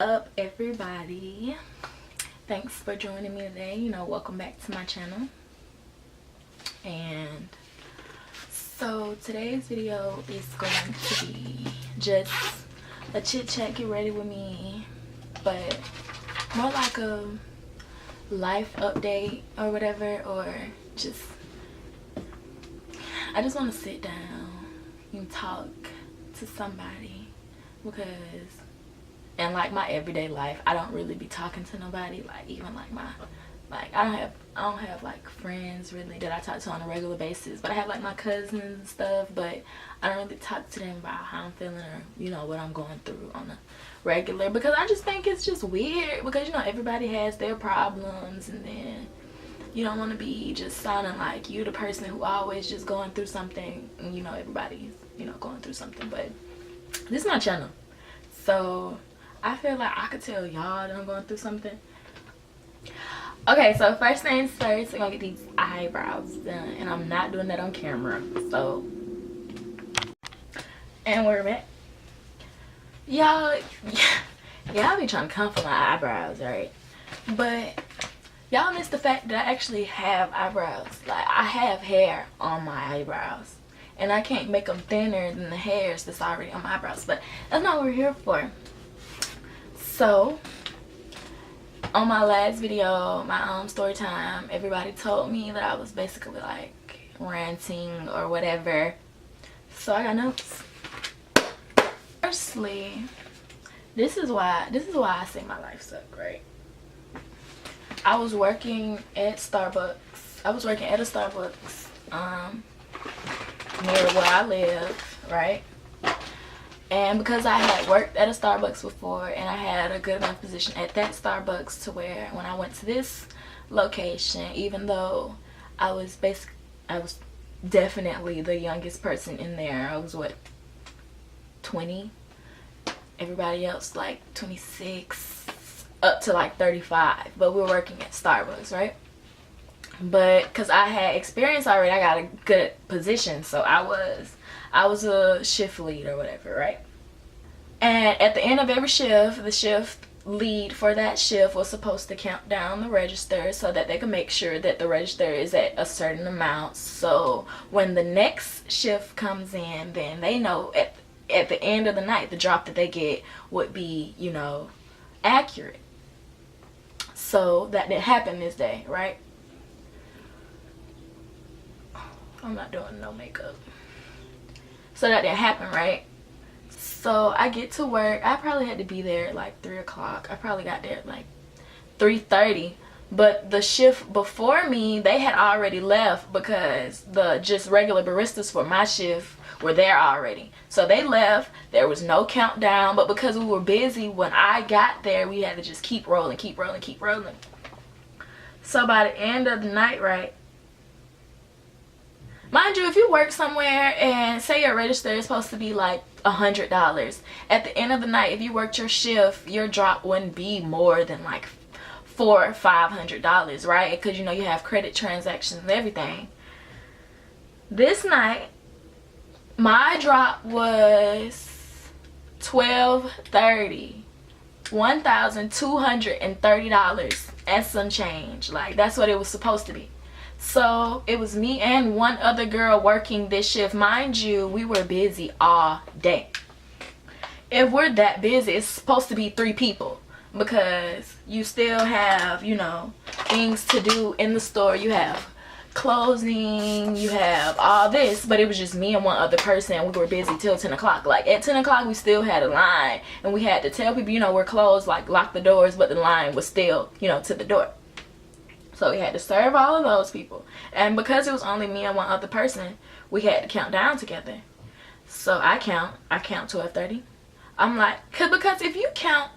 up, everybody? Thanks for joining me today. Welcome back to my channel. And so today's video is going to be just a chit chat, get ready with me, but more like a life update or whatever, or just I just want to sit down and talk to somebody, because in like my everyday life I don't really be talking to nobody, like even like I don't have like friends really that I talk to on a regular basis, but I have like my cousins and stuff, but I don't really talk to them about how I'm feeling or what I'm going through on a regular, because I just think it's just weird, because everybody has their problems, and then you don't want to be just sounding like you the person who always just going through something, and everybody's going through something. But this is my channel, so I feel like I could tell y'all that I'm going through something. Okay, so first things first, I'm gonna get these eyebrows done, and I'm not doing that on camera. So, and we're back. Y'all be trying to come for my eyebrows, right? But y'all miss the fact that I actually have eyebrows. Like, I have hair on my eyebrows, and I can't make them thinner than the hairs that's already on my eyebrows. But that's not what we're here for. So on my last video, my story time, everybody told me that I was basically like ranting or whatever, so I got notes. Firstly, this is why I say my life sucked, right? I was working at Starbucks. I was working at a Starbucks near where I live, right? And because I had worked at a Starbucks before, and I had a good enough position at that Starbucks to where when I went to this location, even though I was definitely the youngest person in there. I was what, 20? Everybody else like 26 up to like 35, but we were working at Starbucks, right? But because I had experience already, I got a good position, so I was a shift lead or whatever, right? And at the end of every shift, the shift lead for that shift was supposed to count down the register so that they could make sure that the register is at a certain amount, so when the next shift comes in, then they know at the end of the night the drop that they get would be accurate. So that didn't happen this day, right? I'm not doing no makeup. So that didn't happen, right? So I get to work. I probably had to be there at like 3 o'clock. I probably got there at like 3:30. But the shift before me, they had already left, because the just regular baristas for my shift were there already. So they left. There was no countdown. But because we were busy, when I got there, we had to just keep rolling, keep rolling, keep rolling. So by the end of the night, right? Mind you, if you work somewhere and say your register is supposed to be like $100, at the end of the night, if you worked your shift, your drop wouldn't be more than like $400 or $500, right? Because you have credit transactions and everything. This night, my drop was $1,230, $1,230 and some change. Like, that's what it was supposed to be. So it was me and one other girl working this shift. Mind you, we were busy all day. If we're that busy, it's supposed to be 3 people, because you still have things to do in the store. You have closing, you have all this, but it was just me and one other person, and we were busy till 10 o'clock. Like at 10 o'clock we still had a line, and we had to tell people we're closed, like lock the doors, but the line was still to the door. So we had to serve all of those people. And because it was only me and one other person, we had to count down together. So I count 12:30. I'm like, because if you count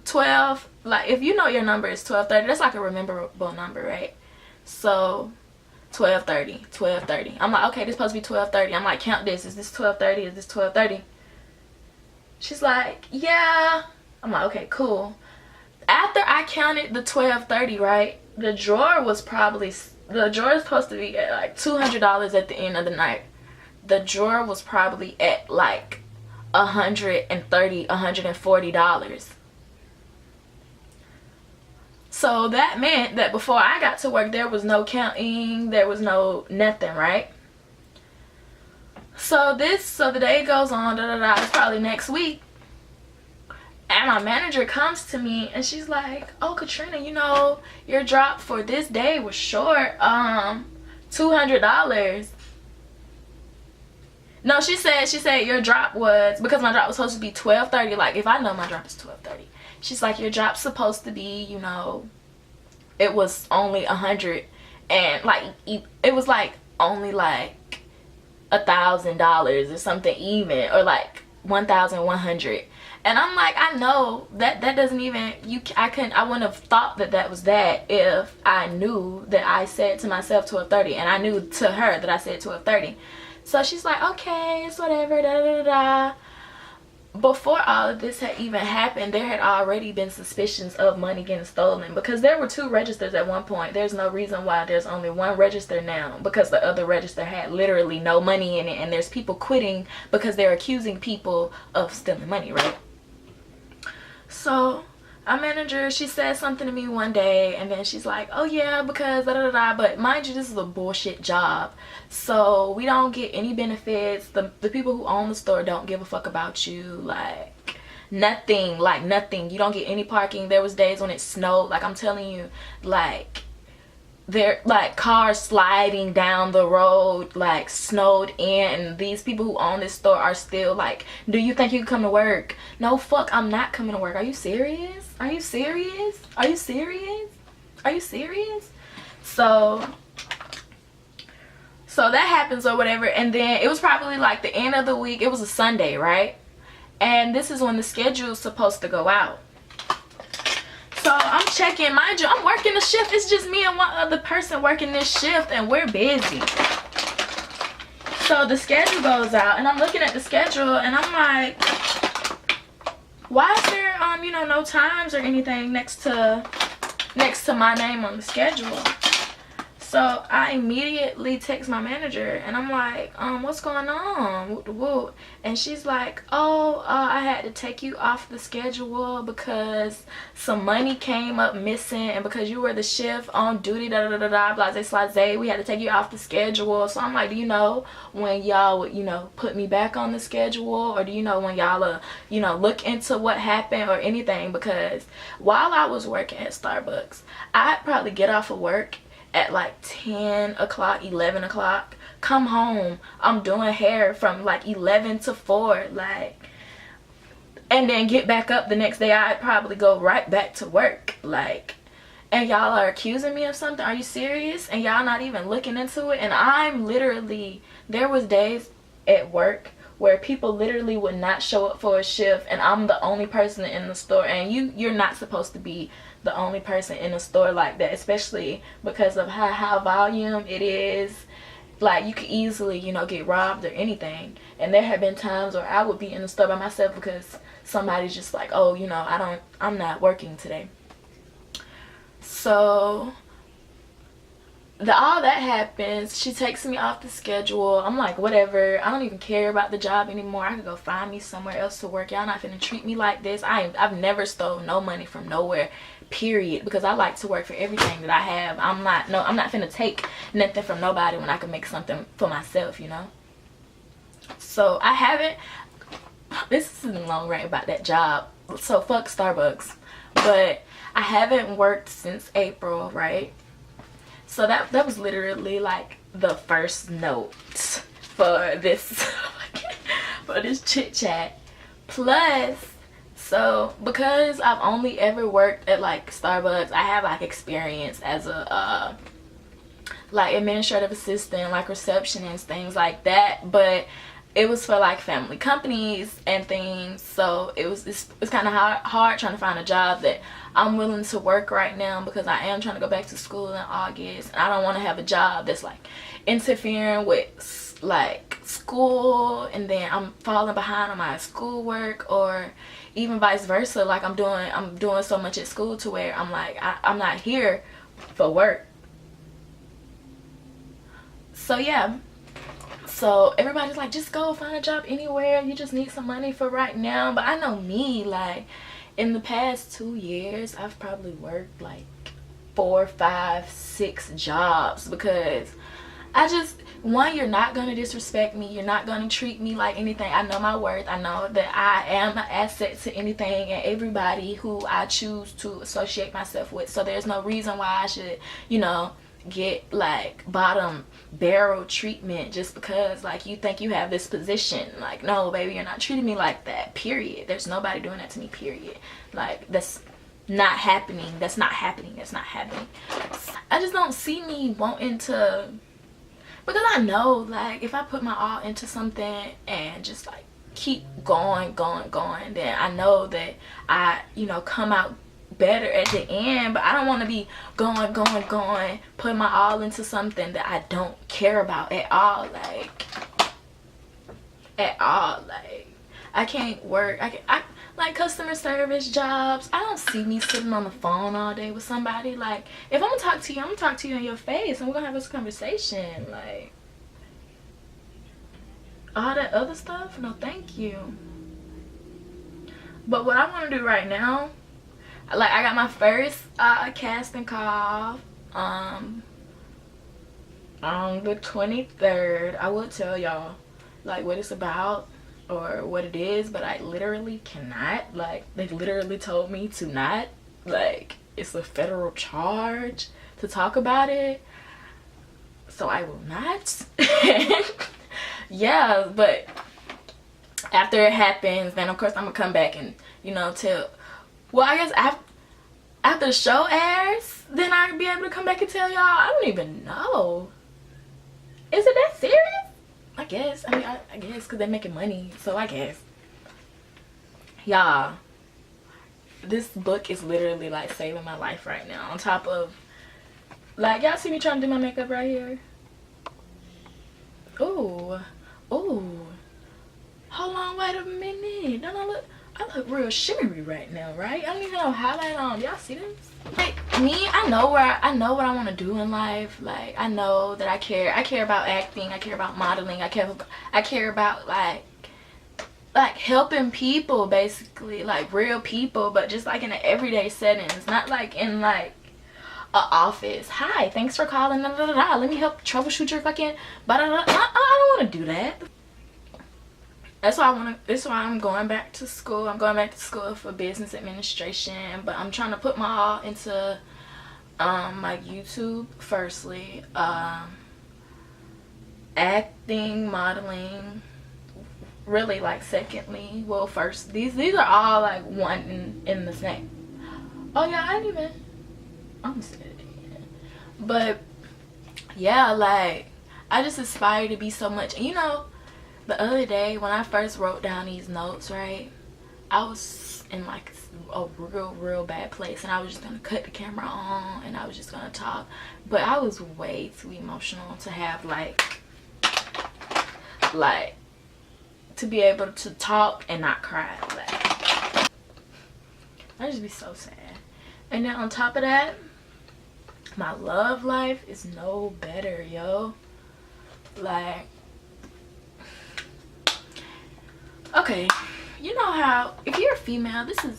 12, like if your number is 12:30, that's like a rememberable number, right? So 12:30. I'm like, okay, this is supposed to be 12:30. I'm like, count this. Is this 12:30? Is this 12:30? She's like, yeah. I'm like, okay, cool. After I counted the 12:30, right? The drawer is supposed to be at like $200 at the end of the night. The drawer was probably at like $130, $140. So that meant that before I got to work, there was no counting, there was no nothing, right? So the day goes on, it's probably next week. And my manager comes to me and she's like, oh, Katrina, you know, your drop for this day was short, $200. No, she said your drop was, because my drop was supposed to be 12:30. Like, if I know my drop is 12:30, she's like, your drop's supposed to be, you know, it was only 100, and like it was like only like $1,000 or something even, or like 1,100. And I'm like, I know that doesn't even, I wouldn't have thought that was that if I knew that I said to myself 12:30, and I knew to her that I said 12:30. So she's like, okay, it's whatever, da da da da. Before all of this had even happened, there had already been suspicions of money getting stolen, because there were 2 registers at one point. There's no reason why there's only 1 register now, because the other register had literally no money in it, and there's people quitting because they're accusing people of stealing money, right? So our manager, she said something to me one day, and then she's like, oh yeah, because da da da. But mind you, this is a bullshit job, so we don't get any benefits. The people who own the store don't give a fuck about you, like nothing, like nothing. You don't get any parking. There was days when it snowed, like I'm telling you, like there, like cars sliding down the road, like snowed in, and these people who own this store are still like, do you think you can come to work? No, fuck, I'm not coming to work. Are you serious? Are you serious? Are you serious? Are you serious? So that happens or whatever, and then it was probably like the end of the week. It was a Sunday, right? And this is when the schedule is supposed to go out. So I'm checking, mind you, I'm working the shift. It's just me and one other person working this shift, and we're busy. So the schedule goes out, and I'm looking at the schedule, and I'm like, why is there you know, no times or anything next to my name on the schedule? So I immediately text my manager, and I'm like, what's going on? Woot, woot. And she's like, oh, I had to take you off the schedule because some money came up missing, and because you were the shift on duty, da da da da, blase blase, we had to take you off the schedule. So I'm like, do you know when y'all would, you know, put me back on the schedule, or do you know when y'all you know, look into what happened or anything? Because while I was working at Starbucks, I'd probably get off of work at like 10 o'clock, 11 o'clock, come home, I'm doing hair from like 11 to 4, like, and then get back up the next day. I'd probably go right back to work, like, and y'all are accusing me of something? Are you serious? And y'all not even looking into it? And I'm literally, there was days at work where people literally would not show up for a shift, and I'm the only person in the store, and you're not supposed to be the only person in a store like that, especially because of how high volume it is. Like, you could easily, you know, get robbed or anything. And there have been times where I would be in the store by myself because somebody's just like, oh, you know, I'm not working today. So all that happens, she takes me off the schedule. I'm like, whatever, I don't even care about the job anymore. I could go find me somewhere else to work. Y'all not finna treat me like this. I've never stole no money from nowhere, period, because I like to work for everything that I have. I'm not finna take nothing from nobody when I can make something for myself, you know. So I haven't, this is a long rant about that job, so fuck Starbucks, but I haven't worked since April, right? So that was literally like the first note for this for this chit chat. Plus, so because I've only ever worked at like Starbucks, I have like experience as a like administrative assistant, like receptionist, things like that, but it was for like family companies and things. So it's kind of hard trying to find a job that I'm willing to work right now, because I am trying to go back to school in August, and I don't want to have a job that's like interfering with like school, and then I'm falling behind on my schoolwork, or even vice versa. Like I'm doing so much at school to where I'm like, I'm not here for work. So yeah, so everybody's like, just go find a job anywhere, you just need some money for right now. But I know me, like in the past 2 years I've probably worked like 4, 5, 6 jobs, because I just, one, you're not gonna disrespect me, you're not gonna treat me like anything. I know my worth. I know that I am an asset to anything and everybody who I choose to associate myself with. So there's no reason why I should, you know, get like bottom barrel treatment just because like you think you have this position. Like, no baby, you're not treating me like that, period. There's nobody doing that to me, period. Like, that's not happening. That's not happening. That's not happening. I just don't see me wanting to, because I know like if I put my all into something and just like keep going, then I know that I, you know, come out better at the end. But I don't want to be going, putting my all into something that I don't care about at all. Like, at all. Like, I can't work. I like customer service jobs. I don't see me sitting on the phone all day with somebody. Like, if I'm gonna talk to you, I'm gonna talk to you in your face and we're gonna have this conversation. Like, all that other stuff, no thank you. But what I want to do right now, like, I got my first casting call on the 23rd. I will tell y'all like what it's about or what it is, but I literally cannot. Like, they literally told me to not. Like, it's a federal charge to talk about it, so I will not. Yeah, but after it happens, then of course I'm gonna come back and, you know, tell, well, I guess after the show airs, then I'll be able to come back and tell y'all. I don't even know. Is it that serious? I guess. I mean, I guess because they're making money, so I guess. Y'all, this book is literally like saving my life right now. On top of, like, y'all see me trying to do my makeup right here? Ooh. Ooh. Hold on, wait a minute. Don't I look real shimmery right now, right? I don't even have no highlight on. Y'all see this? Like, me, I know what I want to do in life. Like, I know that I care about acting, I care about modeling, I care about like helping people, basically, like real people, but just like in an everyday settings, not like in like a office. Hi, thanks for calling, let me help troubleshoot your fucking I don't want to do that. That's why I'm going back to school. I'm going back to school for business administration, but I'm trying to put my all into my YouTube firstly, acting, modeling, really like secondly. Well, first, these are all like one in the same. Oh yeah, I'm gonna say it again. But yeah, like, I just aspire to be so much. And you know, the other day when I first wrote down these notes, right, I was in like a real bad place, and I was just gonna cut the camera on and I was just gonna talk, but I was way too emotional to have like to be able to talk and not cry. Like, I just be so sad. And then on top of that, my love life is no better, yo. Like, okay, you know how if you're a female, this is,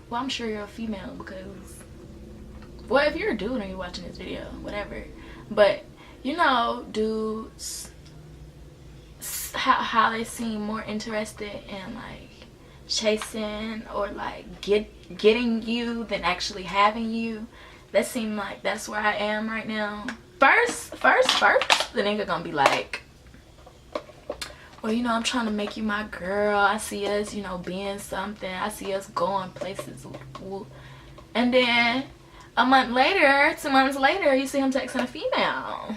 well, I'm sure you're a female because, well, if you're a dude and you're watching this video, whatever, but you know, dudes, how they seem more interested in like chasing or like getting you than actually having you. That seemed like that's where I am right now. First, the nigga gonna be like, well, you know, I'm trying to make you my girl. I see us, you know, being something. I see us going places. And then a month later, 2 months later, you see him texting a female.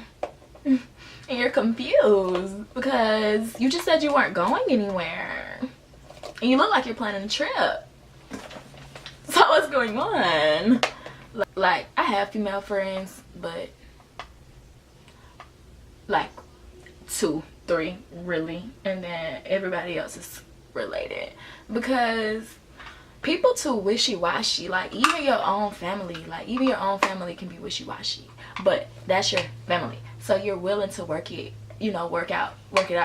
And you're confused because you just said you weren't going anywhere. And you look like you're planning a trip. So what's going on? Like, I have female friends, but like 2, 3 really, and then everybody else is related, because people too wishy-washy. Like, even your own family can be wishy-washy, but that's your family, so you're willing to work it out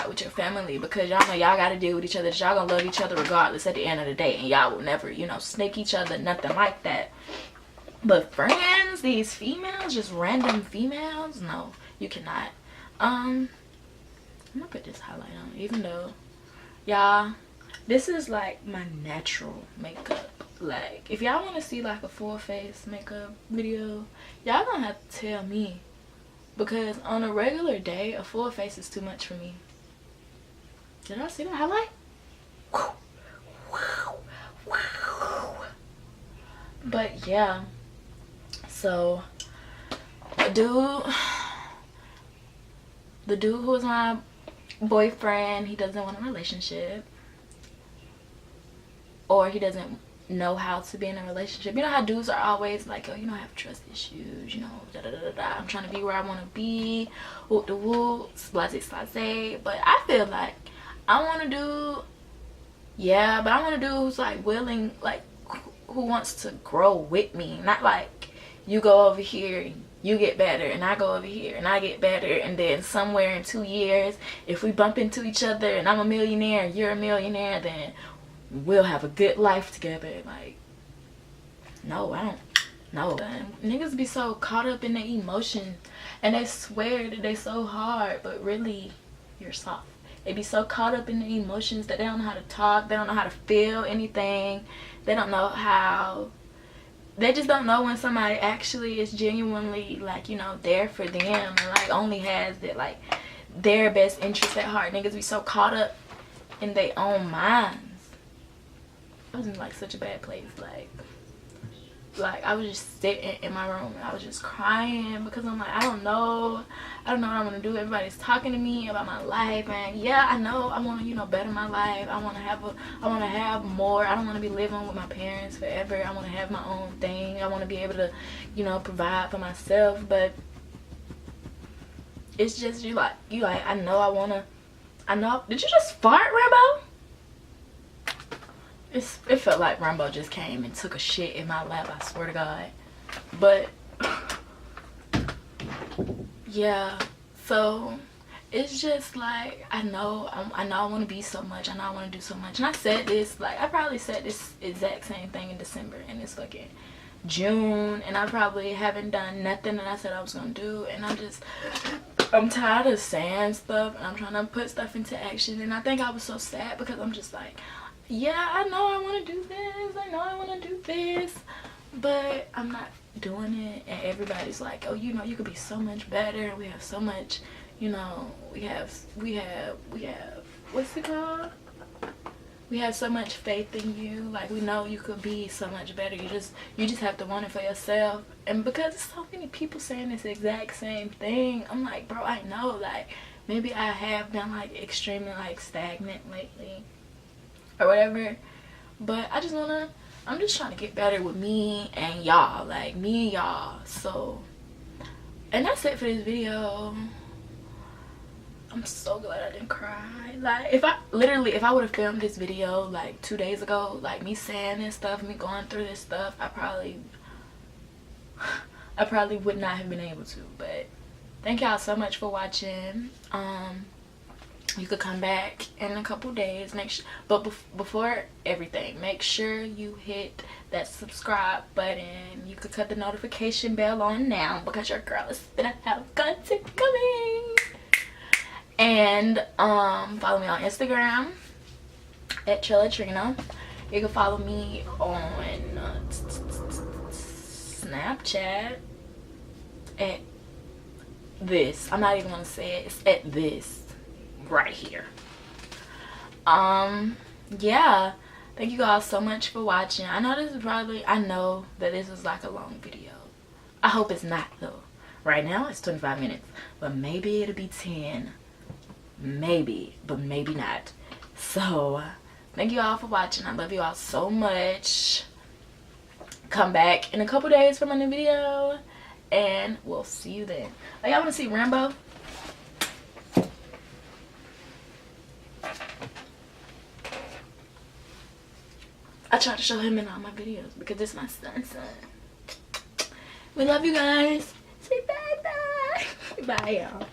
with your family, because y'all know y'all got to deal with each other. Y'all gonna love each other regardless at the end of the day, and y'all will never, you know, snake each other, nothing like that. But friends, these females, just random females, no, you cannot. I'm gonna put this highlight on, even though, y'all, this is like my natural makeup. Like, if y'all want to see like a full face makeup video, y'all gonna have to tell me, because on a regular day, a full face is too much for me. Did I see that highlight? But yeah, so the dude who was my boyfriend, he doesn't want a relationship, or he doesn't know how to be in a relationship. You know how dudes are always like, oh, you know, I have trust issues, you know, da da da da. I'm trying to be where I want to be, whoop the whoop, blase blase. But I feel like I want to do, yeah, but I want to do who's like willing, like who wants to grow with me, not like you go over here, you get better, and I go over here and I get better, and then somewhere in 2 years, if we bump into each other and I'm a millionaire and you're a millionaire, then we'll have a good life together. Like, no, I don't know. Niggas be so caught up in their emotions, and they swear that they so hard, but really you're soft. They be so caught up in the emotions that they don't know how to talk, they don't know how to feel anything, they don't know how, they just don't know when somebody actually is genuinely, like, you know, there for them, and like only has that, like, their best interest at heart. Niggas be so caught up in their own minds. I was in like such a bad place. Like I was just sitting in my room and I was just crying, because I'm like, I don't know what I'm gonna do. Everybody's talking to me about my life, and yeah, I know I want to, you know, better my life. I want to have more. I don't want to be living with my parents forever. I want to have my own thing. I want to be able to, you know, provide for myself. But it's just you like I know. Did you just fart, Rambo? It felt like Rambo just came and took a shit in my lap, I swear to God. But yeah, so it's just like, I know I want to be so much, I know I want to do so much. And I said this, like, I probably said this exact same thing in December, and it's fucking June, and I probably haven't done nothing that I said I was gonna do. And I'm tired of saying stuff, and I'm trying to put stuff into action. And I think I was so sad because I'm just like, yeah, I know I want to do this, I know I want to do this, but I'm not doing it. And everybody's like, oh, you know, you could be so much better, we have so much, you know, we have what's it called, we have so much faith in you, like, we know you could be so much better, you just have to want it for yourself. And because there's so many people saying this exact same thing, I'm like, bro, I know, like, maybe I have been like extremely like stagnant lately or whatever, but I'm just trying to get better with me and y'all, like me and y'all. So, and that's it for this video. I'm so glad I didn't cry. Like, if I would have filmed this video like 2 days ago, like me saying this stuff, me going through this stuff, I probably would not have been able to. But thank y'all so much for watching. You could come back in a couple days, but before everything, make sure you hit that subscribe button. You could cut the notification bell on now, because your girl is gonna have content coming. And follow me on Instagram at Trillatrina. You can follow me on Snapchat at this. I'm not even gonna say it. It's at this right here. Yeah, thank you guys so much for watching. I know that this is like a long video. I hope it's not though. Right now it's 25 minutes, but maybe it'll be 10, maybe, but maybe not. So thank you all for watching. I love you all so much. Come back in a couple days for my new video, and we'll see you then. Oh, y'all want to see Rambo? I try to show him in all my videos because it's my son. We love you guys. Say bye bye. Bye y'all.